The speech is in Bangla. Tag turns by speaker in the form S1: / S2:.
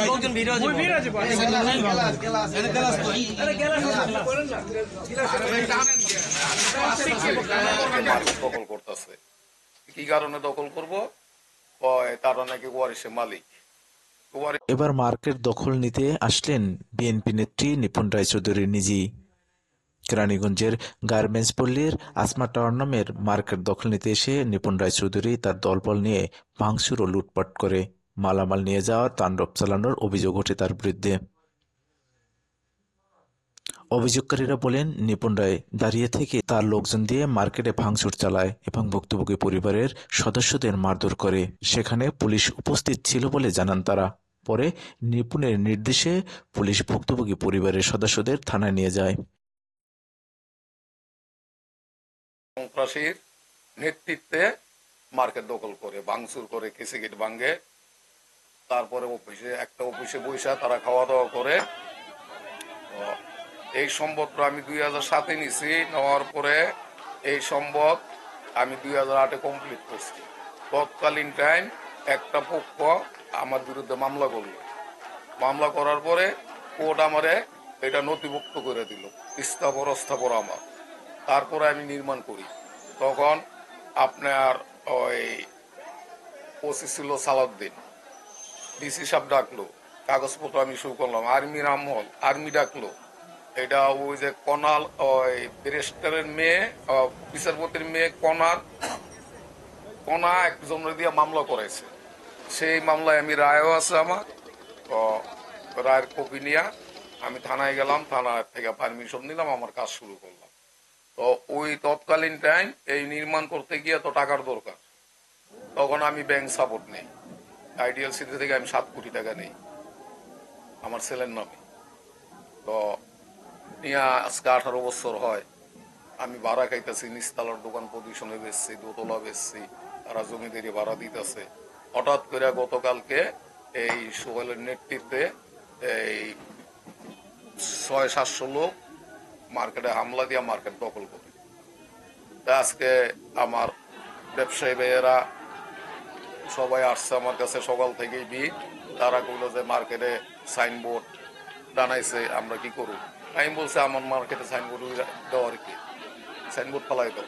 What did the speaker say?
S1: লোকজন ভিড় আছে
S2: দখল করতেছে। কি কারণে দখল করব? তারা নাকি ওয়ারিশের মালিক।
S3: এবার মার্কেট দখল নিতে আসলেন বিএনপি নেত্রী নিপুণ রায়চৌধুরী নিজেই। কেরানীগঞ্জের গার্মেন্টস পল্লীর আসমা টাওয়ার নামের মার্কেট দখল নিতে এসে নিপুণ রায়চৌধুরী তার দলবল নিয়ে ভাঙচুর ও লুটপাট করে মালামাল নিয়ে যাওয়া তাণ্ডব চালানোর অভিযোগ ওঠে তার বিরুদ্ধে। অভিযোগকারীরা বলেন, নিপুণ রায় দাঁড়িয়ে থেকে তার লোকজন দিয়ে মার্কেটে ভাঙচুর চালায় এবং ভুক্তভোগী পরিবারের সদস্যদের মারধর করে। সেখানে পুলিশ উপস্থিত ছিল বলে জানান তারা। পরে নিপুণের নির্দেশে পুলিশ ভুক্তভোগী পরিবারের সদস্যদের থানায় নিয়ে যায়।
S2: সন্ত্রাসীর নেতৃত্বে মার্কেট দখল করে, ভাঙচুর করে, কেসে গেট ভাঙে। তারপরে একটা অফিসে বৈশা তারা খাওয়া দাওয়া করে। এই সম্পদটা আমি 2007-এ নিছি। নেওয়ার পরে এই সম্পদ আমি 2008-এ কমপ্লিট করছি। তৎকালীন টাইম একটা পক্ষ আমার বিরুদ্ধে মামলা করলো। মামলা করার পরে কোর্ট আমারে এটা নথিভুক্ত করে দিল, স্থাবর আমার। তারপরে আমি নির্মাণ করি। তখন আপনার ওই ওসি ছিল সালাউদ্দিন, ডিসি সাহেব ডাকলো, কাগজপত্র আমি শুরু করলাম। আর্মি ডাকলো। এটা ওই যে কনাল, ওই ব্যারিস্টারের মেয়ে, বিচারপতির মেয়ে কনা একজন দিয়ে মামলা করেছে। সেই মামলায় আমি রায়ও আছে আমার। রায়ের কপি নিয়ে আমি থানায় গেলাম, থানা থেকে পারমিশন নিলাম, আমার কাজ শুরু করলাম। তো ওই তৎকালীন টাইম এই নির্মাণ করতে গিয়ে তো টাকার দরকার। তখন আমি ব্যাংক সাপোর্ট নেই। আইডিয়াল সিটি থেকে আমি 7 কোটি টাকা নেই আমার ছেলের নামে। তো নিয়ে আজকে 18 বছর হয় আমি ভাড়া খাইতেছি। নিচতলার দোকান পজিশনে বেচছি, দোতলা বেচছি, তারা জমিদারি ভাড়া দিতেছে। হঠাৎ করে গতকালকে এই সোহেলের নেতৃত্বে এই 600-700 লোক মার্কেটে হামলা দিয়ে মার্কেট দখল করে। আজকে আমার ব্যবসায়ী ভাইয়েরা সবাই আসছে আমার কাছে সকাল থেকেই ভিড়। তারা কইলো যে মার্কেটে সাইনবোর্ড টানাইছে, আমরা কি করব? আমি বলছি আমার মার্কেটে সাইনবোর্ড দেওয়ার কি, সাইনবোর্ড ফালাই দাও।